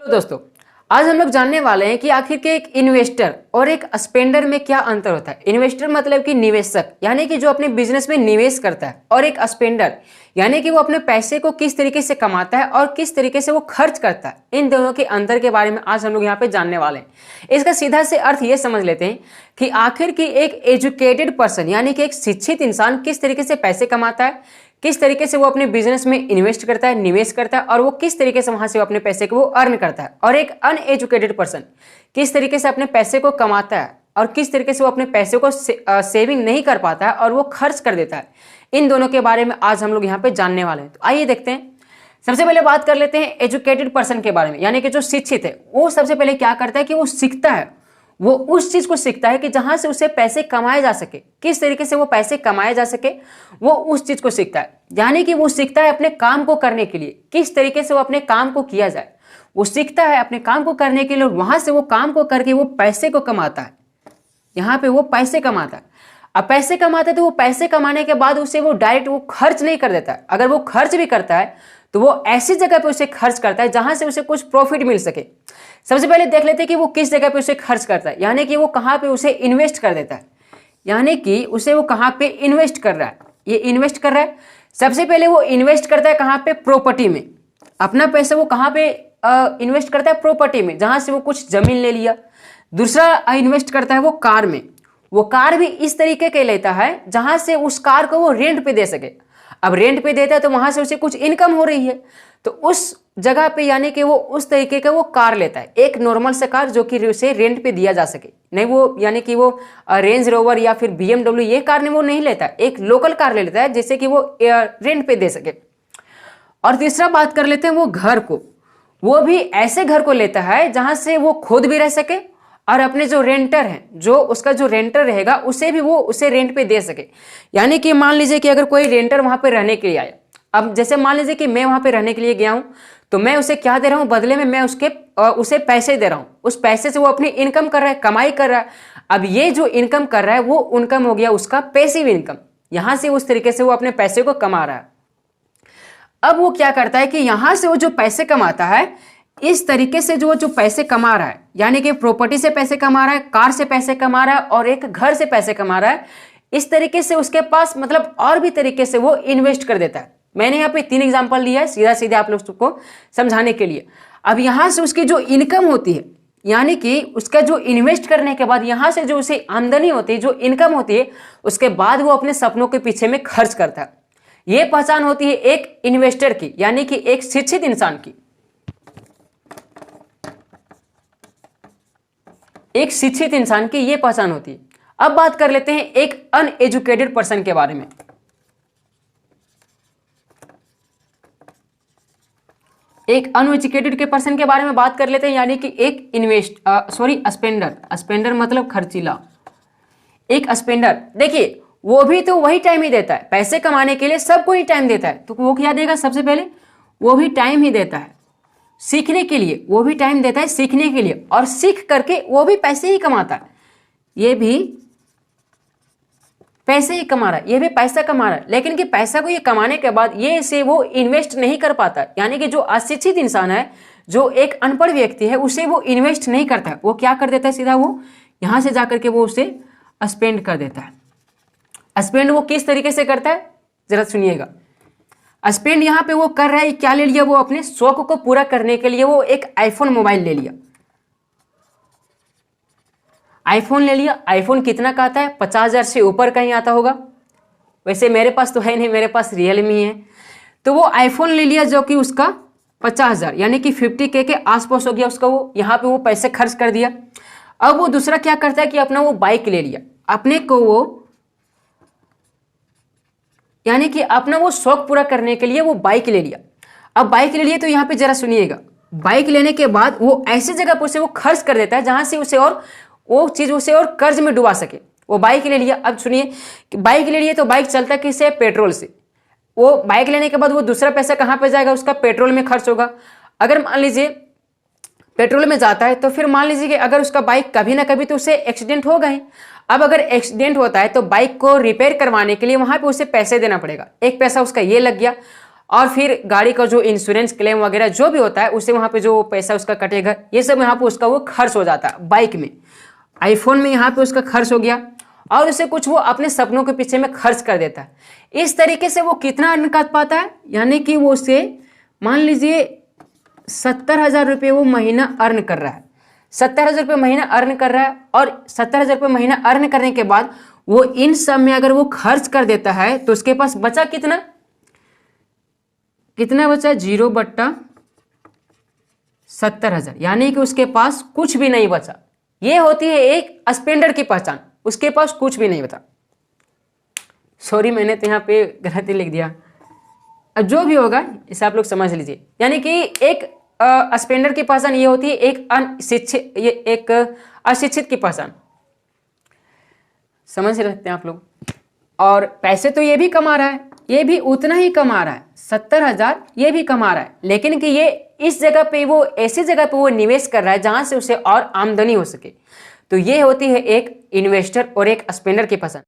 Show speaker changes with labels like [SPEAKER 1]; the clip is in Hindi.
[SPEAKER 1] तो दोस्तों, आज हम लोग जानने वाले हैं कि आखिर के एक इन्वेस्टर और एक स्पेंडर में क्या अंतर होता है। इन्वेस्टर मतलब कि निवेशक, यानी कि जो अपने बिजनेस में निवेश करता है, और एक स्पेंडर यानी कि वो अपने पैसे को किस तरीके से कमाता है और किस तरीके से वो खर्च करता है। इन दोनों के अंतर के बारे में आज हम लोग यहाँ पे जानने वाले हैं। इसका सीधा से अर्थ ये समझ लेते हैं कि आखिर की एक एजुकेटेड पर्सन यानी कि एक शिक्षित इंसान किस तरीके से पैसे कमाता है, किस तरीके से वो अपने बिजनेस में इन्वेस्ट करता है, निवेश करता है, और वो किस तरीके से वहां से वो अपने पैसे को वो अर्न करता है। और एक अनएजुकेटेड पर्सन किस तरीके से अपने पैसे को कमाता है और किस तरीके से वो अपने पैसे को सेविंग नहीं कर पाता है और वो खर्च कर देता है। इन दोनों के बारे में आज हम लोग यहाँ पे जानने वाले हैं। तो आइए देखते हैं। सबसे पहले बात कर लेते हैं एजुकेटेड पर्सन के बारे में, यानी कि जो शिक्षित है वो सबसे पहले क्या करता है कि वो सीखता है, वो उस चीज को सीखता है कि जहां से उसे पैसे कमाए जा सके, किस तरीके से वो पैसे कमाए जा सके, वो उस चीज को सीखता है। यानी कि वो सीखता है अपने काम को करने के लिए, किस तरीके से वो अपने काम को किया जाए। वो सीखता है अपने काम को करने के लिए, वहां से वो काम को करके वो पैसे को कमाता है। यहाँ पे वो पैसे कमाता है। अब पैसे कमाता है तो वो पैसे कमाने के बाद उसे वो डायरेक्ट वो खर्च नहीं कर देता है। अगर वो खर्च भी करता है तो वो ऐसी जगह पे उसे खर्च करता है जहां से उसे कुछ प्रॉफिट मिल सके। सबसे पहले देख लेते हैं कि वो किस जगह पे उसे खर्च करता है, यानी कि वो कहाँ पे उसे इन्वेस्ट कर देता है, यानी कि उसे वो कहाँ पे इन्वेस्ट कर रहा है। ये इन्वेस्ट कर रहा है, सबसे पहले वो इन्वेस्ट करता है कहाँ पे, प्रॉपर्टी में। अपना पैसा वो कहाँ पे इन्वेस्ट करता है, प्रॉपर्टी में, जहां से वो कुछ जमीन ले लिया। दूसरा इन्वेस्ट करता है वो कार में। वो कार भी इस तरीके के लेता है जहां से उस कार को वो रेंट पे दे सके। अब रेंट पे देता है तो वहां से उसे कुछ इनकम हो रही है, तो उस जगह पे यानी कि वो उस तरीके का वो कार लेता है, एक नॉर्मल से कार जो कि उसे रेंट पे दिया जा सके। नहीं वो यानी कि वो रेंज रोवर या फिर BMW ये कार वो नहीं लेता, एक लोकल कार ले लेता है जिससे कि वो रेंट पे दे सके। और तीसरा बात कर लेते हैं वो घर को। वो भी ऐसे घर को लेता है जहां से वो खुद भी रह सके और अपने जो रेंटर है, जो उसका जो रेंटर रहेगा उसे भी वो उसे रेंट पे दे सके। यानी कि मान लीजिए कि अगर कोई रेंटर वहां पे रहने के लिए आया, अब जैसे मान लीजिए कि मैं वहां पे रहने के लिए गया हूं, तो मैं उसे क्या दे रहा हूं, बदले में मैं उसे पैसे दे रहा हूं। उस पैसे से वो अपनी इनकम कर रहा है, कमाई कर रहा है। अब ये जो इनकम कर रहा है वो इनकम हो गया उसका पैसिव इनकम। यहां से उस तरीके से वो अपने पैसे को कमा रहा है। अब वो क्या करता है कि यहां से वो जो पैसे कमाता है, इस तरीके से जो पैसे कमा रहा है, यानी कि प्रॉपर्टी से पैसे कमा रहा है, कार से पैसे कमा रहा है और एक घर से पैसे कमा रहा है, इस तरीके से उसके पास मतलब और भी तरीके से वो इन्वेस्ट कर देता है। मैंने यहाँ पे 3 एग्जांपल लिया है सीधा सीधा आप लोग को समझाने के लिए। अब यहां से उसकी जो इनकम होती है, यानी कि उसका जो इन्वेस्ट करने के बाद यहां से जो उसे आमदनी होती है, जो इनकम होती है, उसके बाद वो अपने सपनों के पीछे में खर्च करता है। ये पहचान होती है एक इन्वेस्टर की, यानी कि एक शिक्षित इंसान की। एक शिक्षित इंसान की ये पहचान होती है। अब बात कर लेते हैं एक अनएजुकेटेड पर्सन के बारे में। एक अनएजुकेटेड के पर्सन के बारे में बात कर लेते हैं, यानी कि एक स्पेंडर मतलब खर्चीला। एक स्पेंडर देखिए, वो भी तो वही टाइम ही देता है पैसे कमाने के लिए, सबको ही टाइम देता है। तो वो क्या देगा, सबसे पहले वो भी टाइम ही देता है सीखने के लिए, वो भी टाइम देता है सीखने के लिए, और सीख करके वो भी पैसे ही कमाता है। ये भी पैसे ही कमा रहा है, ये भी पैसा कमा रहा है, लेकिन कि पैसा को ये कमाने के बाद ये इसे वो इन्वेस्ट नहीं कर पाता। यानी कि जो अशिक्षित इंसान है, जो एक अनपढ़ व्यक्ति है, उसे वो इन्वेस्ट नहीं करता है। वो क्या कर देता है, सीधा वो यहां से जाकर के वो उसे स्पेंड कर देता है। स्पेंड वो किस तरीके से करता है, जरा सुनिएगा। स्पेंड यहां पे वो कर रहा है, क्या ले लिया, वो अपने शौक को पूरा करने के लिए वो एक आईफोन मोबाइल ले लिया। आईफोन ले लिया। आईफोन कितना का आता है, 50,000 से ऊपर का ही आता होगा। वैसे मेरे पास तो है नहीं, मेरे पास रियलमी है। तो वो आईफोन ले लिया जो कि उसका 50,000 यानी कि 50K के आसपास हो गया उसका। वो यहाँ पे वो पैसे खर्च कर दिया। अब वो दूसरा क्या करता है कि अपना वो बाइक ले लिया, अपने को वो यानी कि अपना वो शौक पूरा करने के लिए वो बाइक ले लिया। अब बाइक ले लिए तो यहाँ पे जरा सुनिएगा, बाइक लेने के बाद वो ऐसी जगह पर उसे वो खर्च कर देता है जहां से उसे और वो चीज उसे और कर्ज में डुबा सके। वो बाइक ले लिया। अब सुनिए, बाइक ले लिए तो बाइक चलता किससे, पेट्रोल से। वो बाइक लेने के बाद वो दूसरा पैसा कहाँ पे जाएगा, उसका पेट्रोल में खर्च होगा। अगर मान लीजिए पेट्रोल में जाता है तो फिर मान लीजिए कि अगर उसका बाइक कभी ना कभी तो उसे एक्सीडेंट होगा ही। अब अगर एक्सीडेंट होता है तो बाइक को रिपेयर करवाने के लिए वहां पे उसे पैसे देना पड़ेगा। एक पैसा उसका ये लग गया। और फिर गाड़ी का जो इंश्योरेंस क्लेम वगैरह जो भी होता है उससे वहाँ पे जो पैसा उसका कटेगा, ये सब यहाँ पे उसका वो खर्च हो जाता है। बाइक में, आईफोन में यहाँ पे उसका खर्च हो गया और उसे कुछ वो अपने सपनों के पीछे में खर्च कर देता है। इस तरीके से वो कितना अर्न कर पाता है, यानी कि वो उसे मान लीजिए 70,000 रुपये वो महीना अर्न कर रहा है। 70,000 रुपये महीना अर्न कर रहा है और 70,000 रुपये महीना अर्न करने के बाद वो इन सब में अगर वो खर्च कर देता है तो उसके पास बचा कितना बचा 0/70,000, यानी कि उसके पास कुछ भी नहीं बचा। ये होती है एक स्पेंडर की पहचान, उसके पास कुछ भी नहीं बचा। सॉरी मैंने तो यहाँ पे गलती लिख दिया, अब जो भी होगा इसे आप लोग समझ लीजिए। यानी कि एक स्पेंडर की पहचान ये होती है एक अशिक्षित की पहचान, समझ सकते हैं आप लोग। और पैसे तो ये भी कमा रहा है, ये भी उतना ही कमा रहा है, 70,000 ये भी कमा रहा है, लेकिन कि ये इस जगह पे वो ऐसी जगह पे वो निवेश कर रहा है जहां से उसे और आमदनी हो सके। तो ये होती है एक इन्वेस्टर और एक स्पेंडर की पहचान।